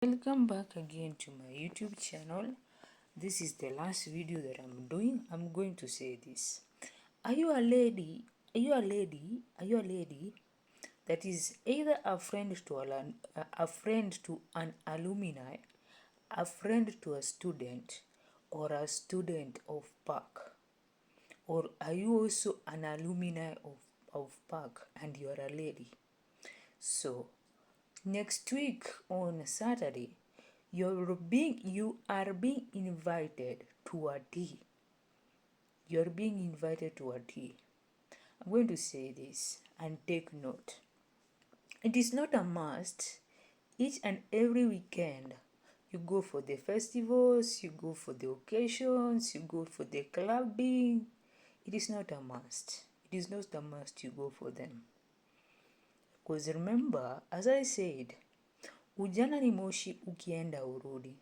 Welcome back again to my YouTube channel. This is the last video that I'm doing. I'm going to say this. Are you a lady? Are you a lady? Are you a lady that is either a friend to an alumni, a friend to a student, or a student of Park? Or are you also an alumni of Park and you are a lady? So next week on Saturday, you are being invited to a tea. You're being invited to a tea. I'm going to say this and take note. It is not a must. Each and every weekend, you go for the festivals, you go for the occasions, you go for the clubbing. It is not a must. It is not a must you go for them. Because remember, as I said, ujana ni moshi ukienda urudi.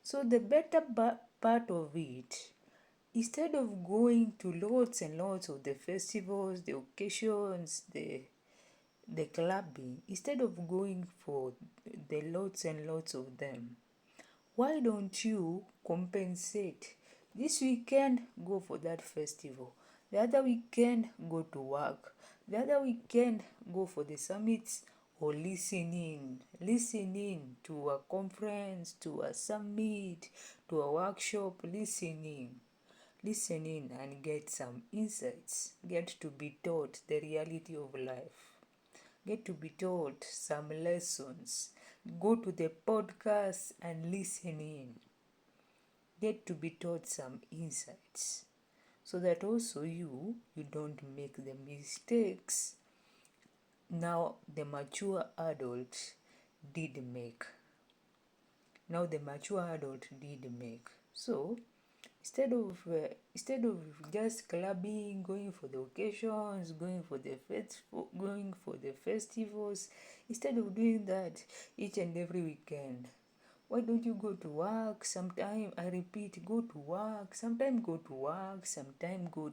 So the better part of it, instead of going to lots and lots of the festivals, the occasions, the clubbing, instead of going for the lots and lots of them, why don't you compensate? This weekend, go for that festival. The other weekend, go to work. The other weekend, go for the summits or listening to a conference, to a summit, to a workshop, listening and get some insights. Get to be taught the reality of life. Get to be taught some lessons. Go to the podcast and listen in. Get to be taught some insights so that also you don't make the mistakes now the mature adult did make. So instead of just clubbing, going for the occasions, going for the festivals, instead of doing that each and every weekend, why don't you go to work sometime? I repeat, go to work. Sometime go to work, sometime go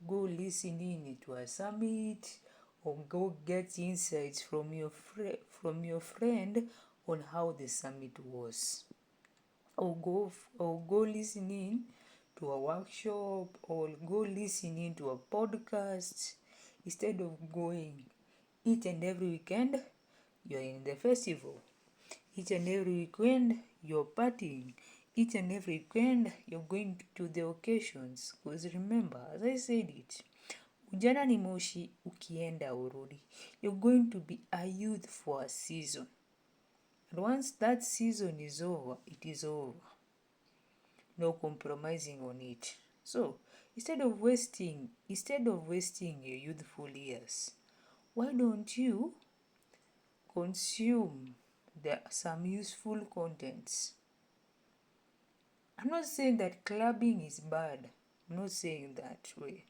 listening to a summit, or go get insights from your friend on how the summit was. Or go listening to a workshop, or go listening to a podcast. Instead of going each and every weekend, you're in the festival. Each and every weekend, you're partying. Each and every weekend, you're going to the occasions. Because remember, as I said it, ujana ni moshi ukienda urudi. You're going to be a youth for a season. And once that season is over, it is over. No compromising on it. So, instead of wasting your youthful years, why don't you consume some useful contents? I'm not saying that clubbing is bad. I'm not saying that way.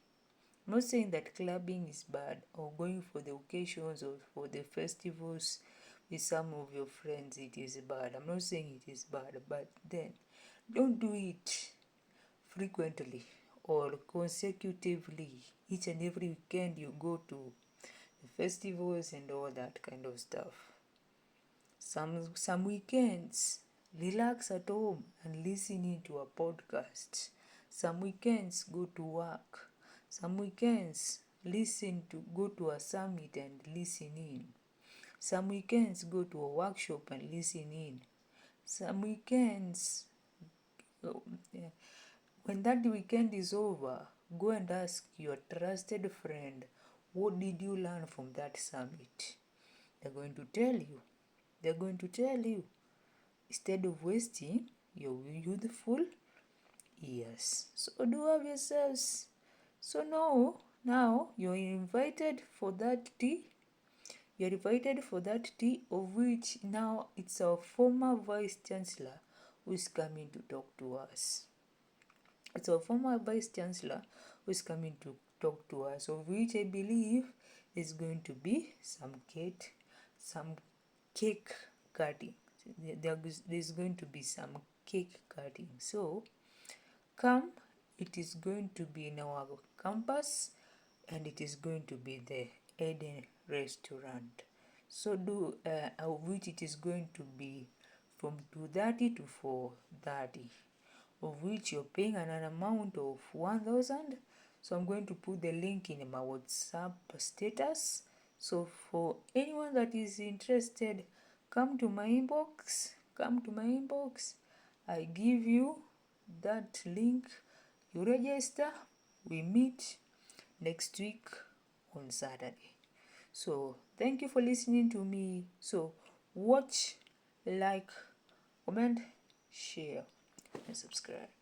I'm not saying that clubbing is bad, or going for the occasions or for the festivals with some of your friends, it is bad. I'm not saying it is bad, but then don't do it frequently or consecutively. Each and every weekend you go to the festivals and all that kind of stuff. Some weekends, relax at home and listen to a podcast. Some weekends, go to work. Some weekends, go to a summit and listen in. Some weekends, go to a workshop and listen in. Some weekends, when that weekend is over, go and ask your trusted friend, what did you learn from that summit? They're going to tell you. Instead of wasting your youthful years. So do have yourselves. So now you're invited for that tea. You're invited for that tea, of which now it's our former Vice Chancellor who is coming to talk to us. It's our former Vice Chancellor who is coming to talk to us, of which I believe is going to be some cake cutting. There's going to be some cake cutting. So come, it is going to be in our campus, and it is going to be the Eden restaurant. So which it is going to be from 230 to 430, of which you're paying an amount of 1,000. So I'm going to put the link in my WhatsApp status. So for anyone that is interested, come to my inbox. I give you that link. You register. We meet next week on Saturday. So thank you for listening to me. So watch, like, comment, share, and subscribe.